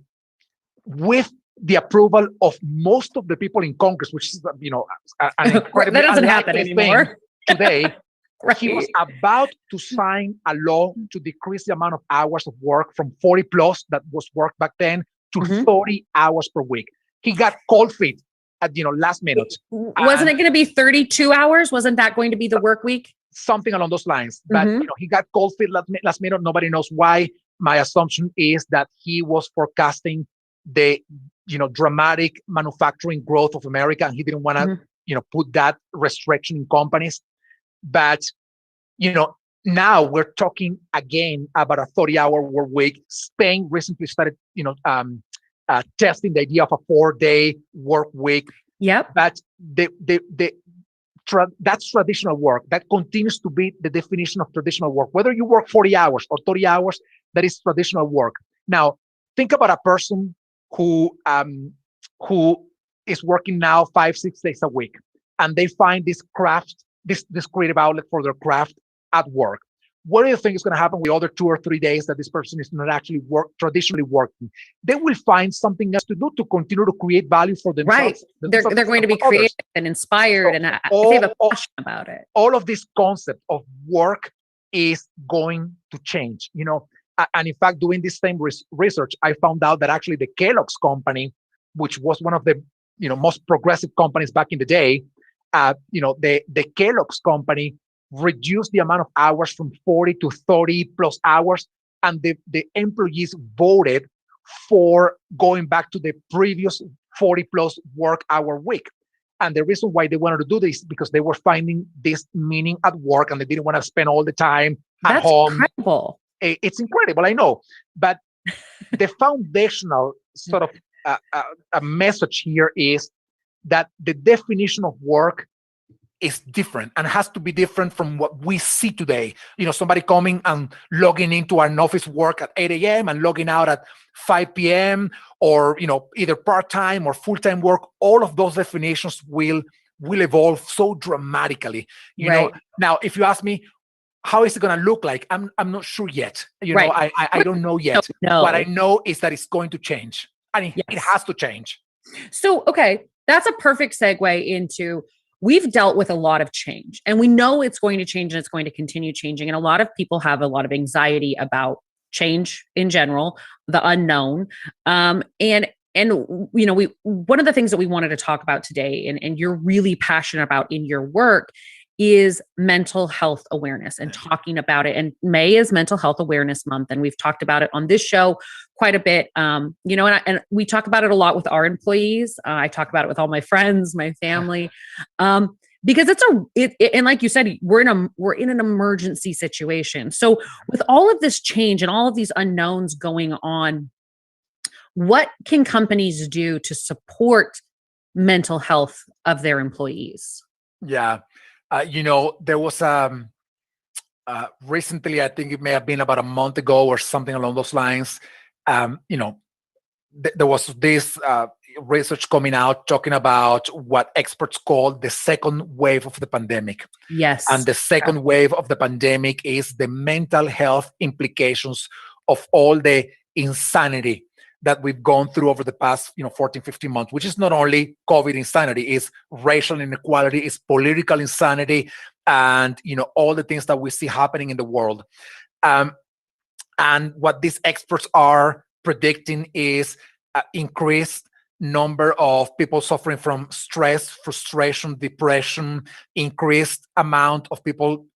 with the approval of most of the people in Congress, which is, an incredibly that doesn't happen anymore today, right. He was about to sign a law to decrease the amount of hours of work from 40 plus that was worked back then to 30 hours per week. He got cold feet at last minute. Wasn't it going to be 32 hours? Wasn't that going to be the work week? Something along those lines. But he got cold feet last minute. Nobody knows why. My assumption is that he was forecasting the dramatic manufacturing growth of America, and he didn't want to put that restriction in companies. But now we're talking again about a 30-hour work week. Spain recently started testing the idea of a 4-day work week. Yep. But that's traditional work. That continues to be the definition of traditional work. Whether you work 40 hours or 30 hours, that is traditional work. Now, think about a person who is working now 5-6 days a week, and they find this craft, this creative outlet for their craft at work. What do you think is going to happen with the other 2 or 3 days that this person is not actually traditionally working? They will find something else to do to continue to create value for themselves. Right. They're going to be creative and inspired, and they have a passion about it. All of this concept of work is going to change. And in fact, doing this same research, I found out that actually the Kellogg's company, which was one of the most progressive companies back in the day, the Kellogg's company reduced the amount of hours from 40 to 30 plus hours, and the employees voted for going back to the previous 40 plus work hour week. And the reason why they wanted to do this is because they were finding this meaning at work, and they didn't want to spend all the time at home. That's incredible. It's incredible, I know. But the foundational sort of a message here is that the definition of work is different and has to be different from what we see today. Somebody coming and logging into an office work at 8 a.m. and logging out at 5 p.m. or, either part-time or full-time work. All of those definitions will evolve so dramatically. Right. Now, if you ask me, how is it going to look like? I'm not sure yet. I don't know yet. No. What I know is that it's going to change. And it Yes. has to change. So, okay, that's a perfect segue into, we've dealt with a lot of change and we know it's going to change and it's going to continue changing. And a lot of people have a lot of anxiety about change in general, the unknown. One of the things that we wanted to talk about today, and you're really passionate about in your work, is mental health awareness and talking about it. And May is Mental Health Awareness Month, and we've talked about it on this show quite a bit. And we talk about it a lot with our employees. I talk about it with all my friends, my family, because and like you said, we're in an emergency situation. So with all of this change and all of these unknowns going on, what can companies do to support mental health of their employees? Yeah. There was recently, I think it may have been about a month ago or something along those lines. There was this research coming out talking about what experts call the second wave of the pandemic. Yes. And the second wave of the pandemic is the mental health implications of all the insanity that we've gone through over the past 14, 15 months, which is not only COVID insanity, it's racial inequality, it's political insanity, and all the things that we see happening in the world. And what these experts are predicting is increased number of people suffering from stress, frustration, depression, increased amount of people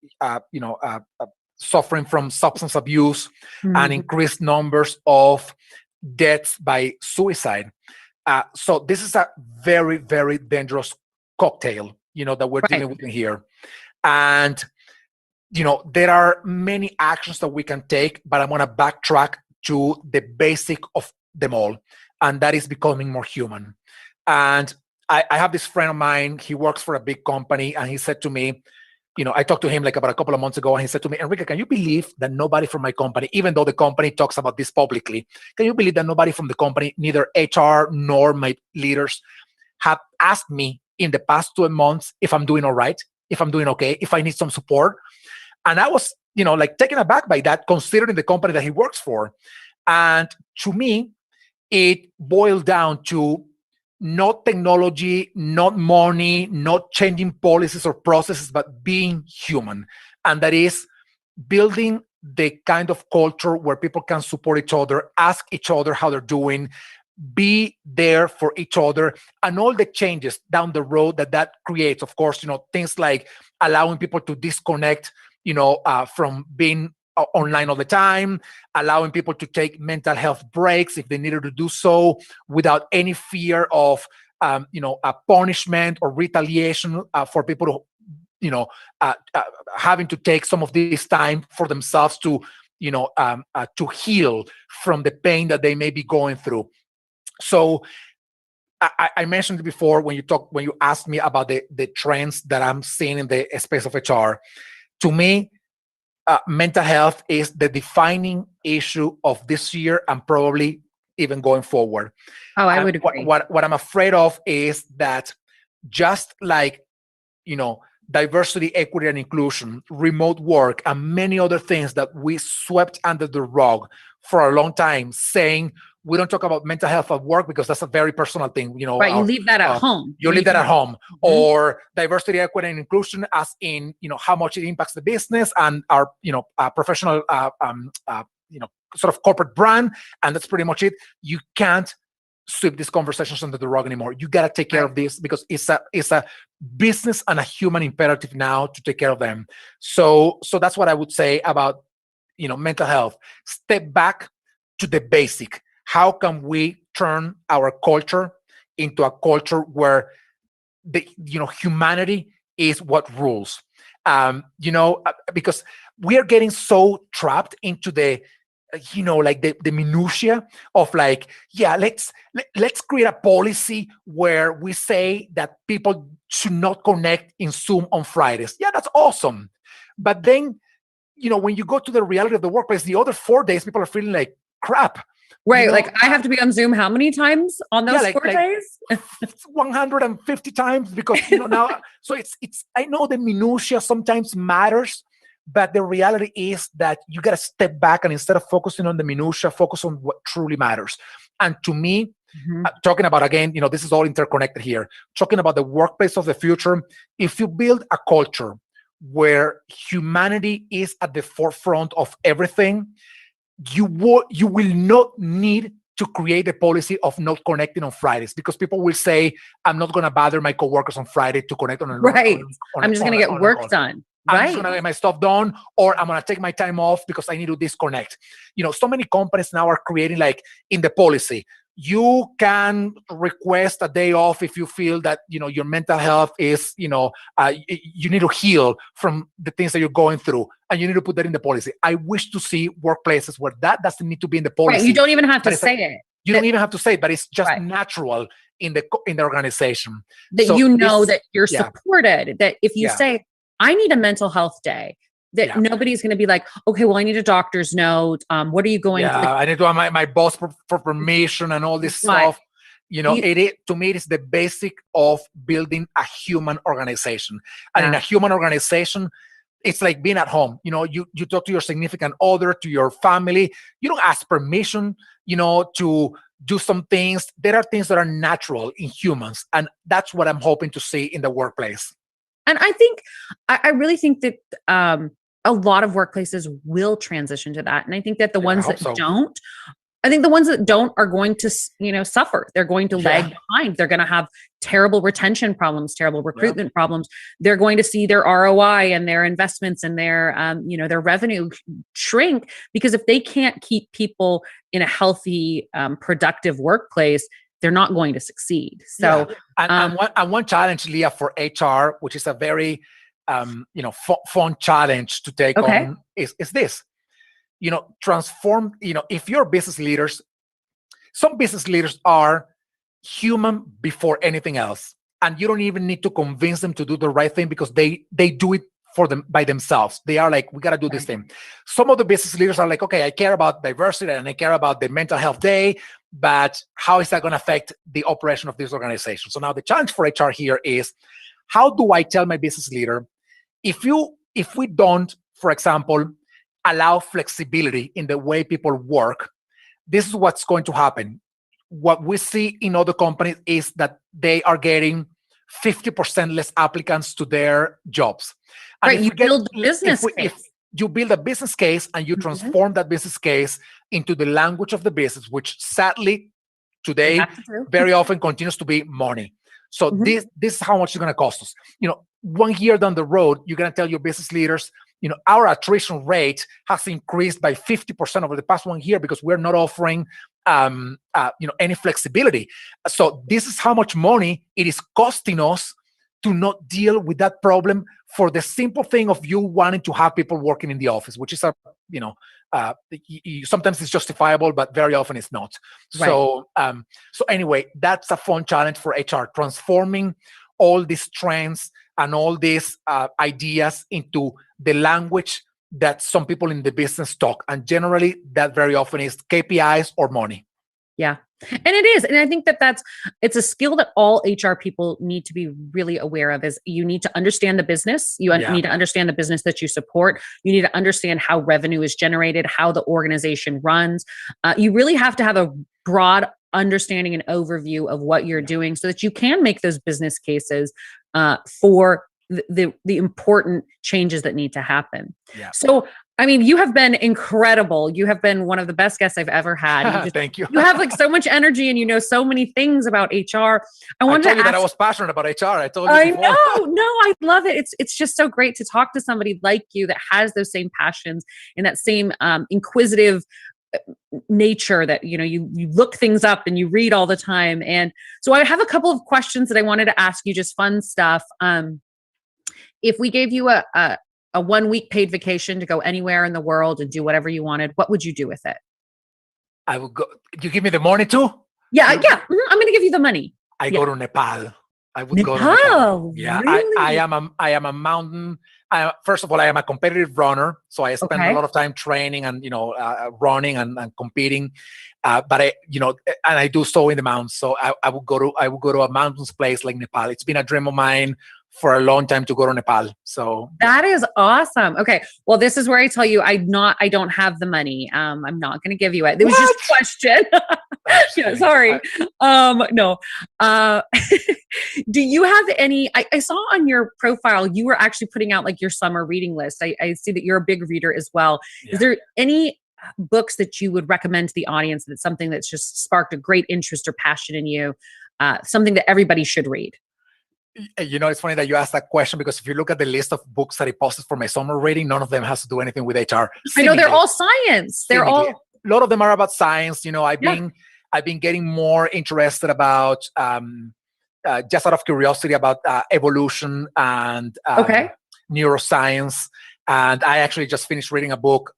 suffering from substance abuse, and increased numbers of deaths by suicide. So this is a very, very dangerous cocktail, that we're dealing with here. And, there are many actions that we can take, but I'm going to backtrack to the basic of them all. And that is becoming more human. And I have this friend of mine, he works for a big company, and he said to me, I talked to him like about a couple of months ago, and he said to me, Enrique, can you believe that nobody from my company, even though the company talks about this publicly, can you believe that nobody from the company, neither HR nor my leaders, have asked me in the past 2 months if I'm doing all right, if I'm doing okay, if I need some support? And I was, taken aback by that, considering the company that he works for. And to me, it boiled down to not technology, not money, not changing policies or processes, but being human. And that is building the kind of culture where people can support each other, ask each other how they're doing, be there for each other, and all the changes down the road that creates. Of course, things like allowing people to disconnect, from being online all the time, allowing people to take mental health breaks if they needed to do so without any fear of, a punishment or retaliation for people who, having to take some of this time for themselves to, to heal from the pain that they may be going through. So I mentioned it before when you asked me about the trends that I'm seeing in the space of HR. To me, mental health is the defining issue of this year and probably even going forward. Oh, I would agree. What I'm afraid of is that just like, diversity, equity, and inclusion, remote work, and many other things that we swept under the rug for a long time, saying we don't talk about mental health at work because that's a very personal thing. You leave that at home. You leave that at home. Or diversity, equity, and inclusion, as in how much it impacts the business and our professional sort of corporate brand, and that's pretty much it. You can't sweep these conversations under the rug anymore. You got to take care of this because it's a business and a human imperative now to take care of them. So that's what I would say about mental health. Step back to the basic. How can we turn our culture into a culture where the humanity is what rules? Because we are getting so trapped into the like the minutia of like, yeah, let's create a policy where we say that people should not connect in Zoom on Fridays. Yeah, that's awesome. But then, when you go to the reality of the workplace, the other 4 days, people are feeling like crap. Right. Like I have to be on Zoom how many times on those 4 days? 150 times because, now, so it's, I know the minutia sometimes matters, but the reality is that you got to step back and instead of focusing on the minutia, focus on what truly matters. And to me, talking about, again, this is all interconnected here, talking about the workplace of the future, if you build a culture where humanity is at the forefront of everything, you will not need to create a policy of not connecting on Fridays because people will say, I'm not going to bother my coworkers on Friday to connect on a right. I'm just going to get work done. I'm right. just going to get my stuff done, or I'm going to take my time off because I need to disconnect. So many companies now are creating like in the policy, you can request a day off if you feel that, your mental health is, you need to heal from the things that you're going through and you need to put that in the policy. I wish to see workplaces where that doesn't need to be in the policy. Right. You don't even have to say it. You don't even have to say it, but it's just natural in the organization. That that you're supported, that if you say, I need a mental health day, that nobody's going to be like, okay, well, I need a doctor's note. What are you going to? I need to have my boss for permission and all this stuff. To me, it is the basic of building a human organization. And in a human organization, it's like being at home. You talk to your significant other, to your family. You don't ask permission, to do some things. There are things that are natural in humans. And that's what I'm hoping to see in the workplace. And I really think that a lot of workplaces will transition to that. And I think that the ones that don't, are going to, suffer. They're going to lag behind. They're going to have terrible retention problems, terrible recruitment problems. They're going to see their ROI and their investments and their, their revenue shrink because if they can't keep people in a healthy, productive workplace, they're not going to succeed. So, and one challenge, Leah, for HR, which is a very, fun challenge to take on, is this. Transform. If you're business leaders, some business leaders are human before anything else, and you don't even need to convince them to do the right thing because they do it for them by themselves. They are like, we got to do this thing. Some of the business leaders are like, okay, I care about diversity and I care about the mental health day, but how is that going to affect the operation of this organization? So now the challenge for HR here is, how do I tell my business leader, if we don't, for example, allow flexibility in the way people work, this is what's going to happen. What we see in other companies is that they are getting 50% less applicants to their jobs. And you build a business case. If you build a business case and you transform that business case into the language of the business, which sadly today very often continues to be money. So this is how much it's going to cost us. 1 year down the road, you're going to tell your business leaders, our attrition rate has increased by 50% over the past 1 year because we're not offering, any flexibility. So this is how much money it is costing us to not deal with that problem for the simple thing of you wanting to have people working in the office, which is sometimes it's justifiable, but very often it's not. Right. So anyway, that's a fun challenge for HR, transforming all these trends and all these ideas into the language that some people in the business talk. And generally, that very often is KPIs or money. Yeah. And it is. And I think that it's a skill that all HR people need to be really aware of. Is you need to understand the business. You need to understand the business that you support. You need to understand how revenue is generated, how the organization runs. You really have to have a broad understanding and overview of what you're doing so that you can make those business cases for the important changes that need to happen. Yeah. So, I mean, you have been incredible. You have been one of the best guests I've ever had. Thank you. You have like so much energy and you know so many things about HR. I told you that I was passionate about HR. I told you before. No, I love it. It's just so great to talk to somebody like you that has those same passions and that same inquisitive nature that, you look things up and you read all the time. And so I have a couple of questions that I wanted to ask you, just fun stuff. If we gave you a a 1 week paid vacation to go anywhere in the world and do whatever you wanted, what would you do with it? I would go. You give me the money too? Yeah. I'm going to give you the money. I go to Nepal. I would go to Nepal. Nepal. Yeah, Really? I am a mountain. First of all, I am a competitive runner, so I spend a lot of time training and running and competing. But and I do so in the mountains. So I would go to a mountains place like Nepal. It's been a dream of mine for a long time to go to Nepal. So that is awesome. Okay. Well, this is where I tell you, I don't have the money. I'm not going to give you it. It was just a question. Sorry. No. Do you have any, I saw on your profile, you were actually putting out like your summer reading list. I see that you're a big reader as well. Yeah. Is there any books that you would recommend to the audience that's something that's just sparked a great interest or passion in you? Something that everybody should read? It's funny that you asked that question, because if you look at the list of books that I posted for my summer reading, none of them has to do anything with HR. I know they're all science. They're all, a lot of them are about science. I've been getting more interested about, just out of curiosity, about evolution and neuroscience. And I actually just finished reading a book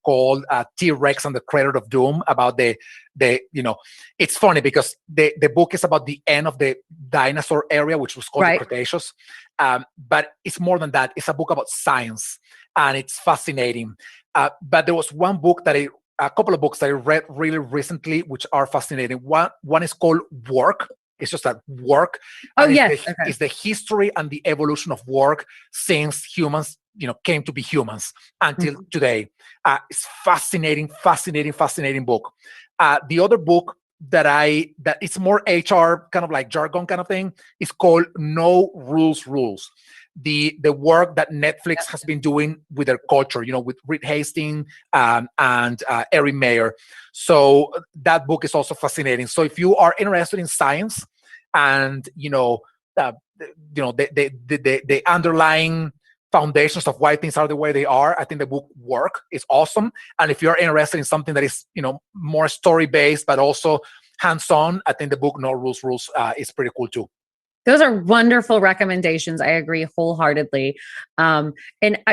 called T-Rex and the Cradle of Doom, about it's funny because the book is about the end of the dinosaur area, which was called the Cretaceous. But it's more than that. It's a book about science, and it's fascinating. But there was a couple of books that I read really recently, which are fascinating. One is called Work. It's just that work. It's the history and the evolution of work since humans, came to be humans until today. It's fascinating book. The other book that it's more HR kind of like jargon kind of thing is called No Rules. The work that Netflix has been doing with their culture, with Reed Hastings and Eric Mayer. So that book is also fascinating. So if you are interested in science and the underlying foundations of why things are the way they are, I think the book Work is awesome. And if you're interested in something that is more story based but also hands-on, I think the book No Rules is pretty cool too. Those are wonderful recommendations. I agree wholeheartedly. And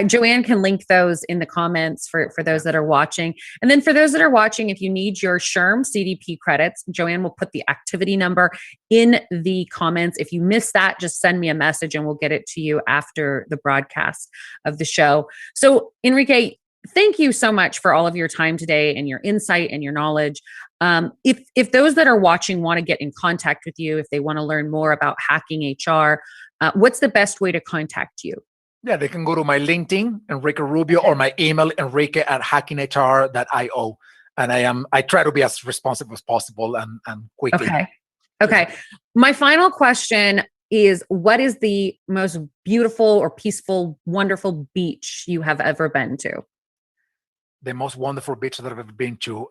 Joanne can link those in the comments for those that are watching. And then for those that are watching, if you need your SHRM CDP credits, Joanne will put the activity number in the comments. If you miss that, just send me a message and we'll get it to you after the broadcast of the show. So Enrique, thank you so much for all of your time today and your insight and your knowledge. If those that are watching want to get in contact with you, if they want to learn more about hacking HR, what's the best way to contact you? Yeah, they can go to my LinkedIn, Enrique Rubio, or my email, enrique@hackinghr.io. And I try to be as responsive as possible and quickly. Okay. My final question is, what is the most beautiful or peaceful, wonderful beach you have ever been to? The most wonderful beach that I've ever been to.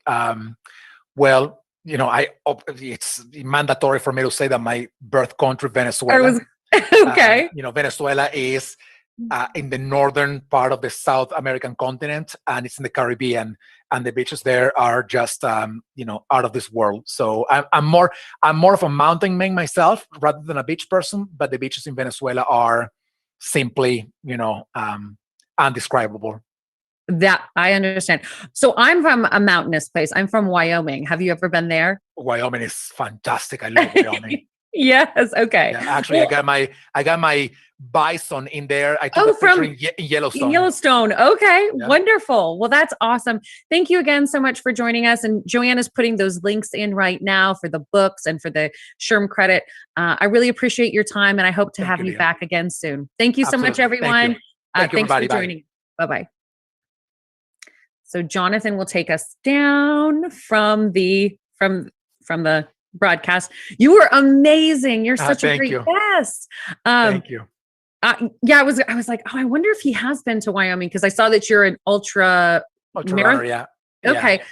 Well, it's mandatory for me to say that my birth country, Venezuela. Okay. Venezuela is in the northern part of the South American continent, and it's in the Caribbean, and the beaches there are just out of this world. So I'm more of a mountain man myself rather than a beach person, but the beaches in Venezuela are simply undescribable. That I understand. So I'm from a mountainous place. I'm from Wyoming. Have you ever been there? Wyoming is fantastic. I love Wyoming. Yes. Okay. Yeah, actually, I got my bison in there. I took a picture in Yellowstone. Yellowstone. Okay. Yeah. Wonderful. Well, that's awesome. Thank you again so much for joining us. And Joanne is putting those links in right now for the books and for the SHRM credit. I really appreciate your time, and I hope to have you back again soon. Thank you so much, everyone. Thank you, thanks for joining. Bye-bye. So Jonathan will take us down from the broadcast. You were amazing. You're such a great guest. Thank you. Yeah, I was like, oh, I wonder if he has been to Wyoming, because I saw that you're an ultra runner, yeah. Okay.